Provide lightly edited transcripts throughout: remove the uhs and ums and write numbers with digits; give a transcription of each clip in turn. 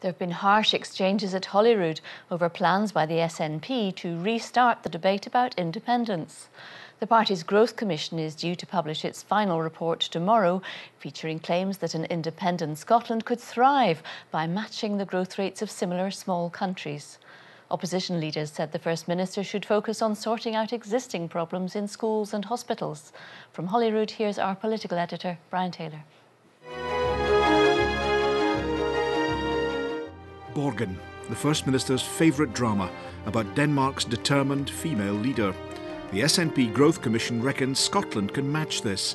There have been harsh exchanges at Holyrood over plans by the SNP to restart the debate about independence. The party's Growth Commission is due to publish its final report tomorrow, featuring claims that an independent Scotland could thrive by matching the growth rates of similar small countries. Opposition leaders said the First Minister should focus on sorting out existing problems in schools and hospitals. From Holyrood, here's our political editor, Brian Taylor. Borgen, the First Minister's favourite drama about Denmark's determined female leader. The SNP Growth Commission reckons Scotland can match this.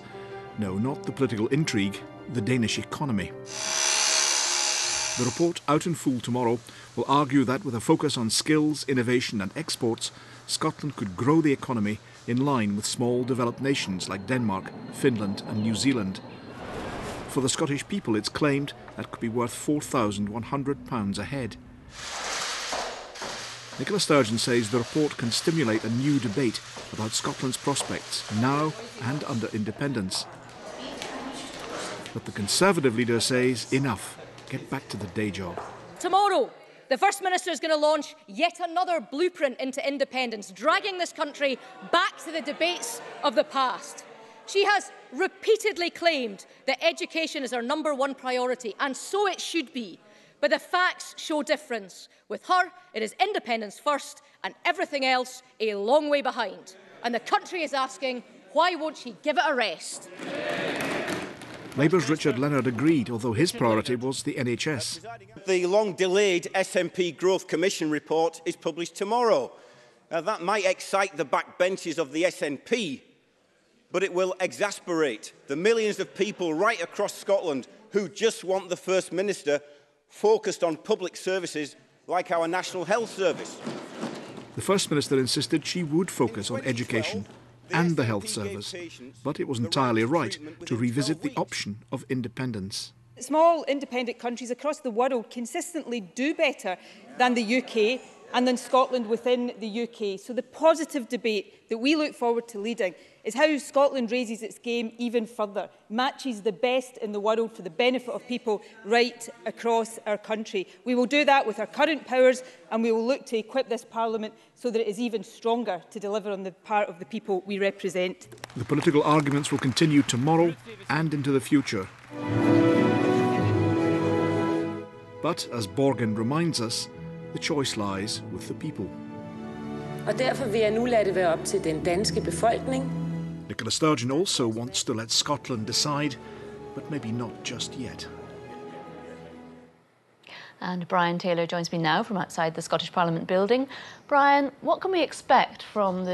No, not the political intrigue, the Danish economy. The report, out in full tomorrow, will argue that with a focus on skills, innovation and exports, Scotland could grow the economy in line with small developed nations like Denmark, Finland and New Zealand. For the Scottish people, it's claimed that could be worth £4,100 a head. Nicola Sturgeon says the report can stimulate a new debate about Scotland's prospects now and under independence. But the Conservative leader says enough. Get back to the day job. Tomorrow, the First Minister is going to launch yet another blueprint into independence, dragging this country back to the debates of the past. She has repeatedly claimed that education is her #1 priority, and so it should be. But the facts show difference. With her, it is independence first and everything else a long way behind. And the country is asking, why won't she give it a rest? Labour's Richard Leonard agreed, although his priority was the NHS. The long-delayed SNP Growth Commission report is published tomorrow. That might excite the backbenches of the SNP, but it will exasperate the millions of people right across Scotland who just want the First Minister focused on public services like our National Health Service. The First Minister insisted she would focus on education and the health service, but it was entirely right to revisit the option of independence. Small independent countries across the world consistently do better than the UK and than Scotland within the UK. So the positive debate that we look forward to leading is how Scotland raises its game even further, matches the best in the world for the benefit of people right across our country. We will do that with our current powers, and we will look to equip this Parliament so that it is even stronger to deliver on the part of the people we represent. The political arguments will continue tomorrow and into the future. But, as Borgen reminds us, the choice lies with the people. Og derfor vil jeg nu lade det være op til den danske befolkning. Nicola Sturgeon also wants to let Scotland decide, but maybe not just yet. And Brian Taylor joins me now from outside the Scottish Parliament building. Brian, what can we expect from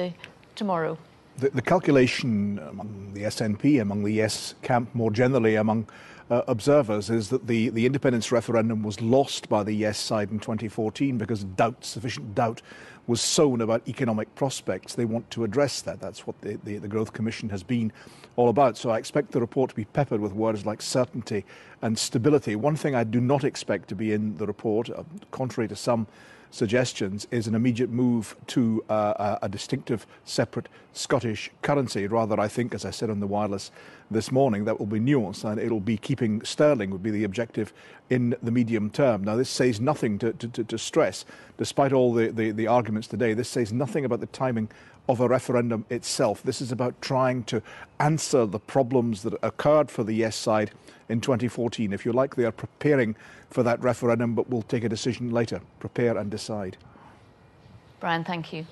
tomorrow? The calculation among the SNP, among the Yes camp more generally, among observers, is that the independence referendum was lost by the Yes side in 2014 because sufficient doubt was sown about economic prospects. They want to address that. That's what the Growth Commission has been all about. So I expect the report to be peppered with words like certainty and stability. One thing I do not expect to be in the report, contrary to some suggestions, is an immediate move to a distinctive separate Scottish currency. Rather, I think, as I said on the wireless this morning, that will be nuanced, and it'll be keeping sterling would be the objective in the medium term. Now, this says nothing to stress, despite all the arguments today, this says nothing about the timing of a referendum itself. This is about trying to answer the problems that occurred for the Yes side in 2014. If you like, they are preparing for that referendum, but will take a decision later. Prepare and decide. Brian, thank you.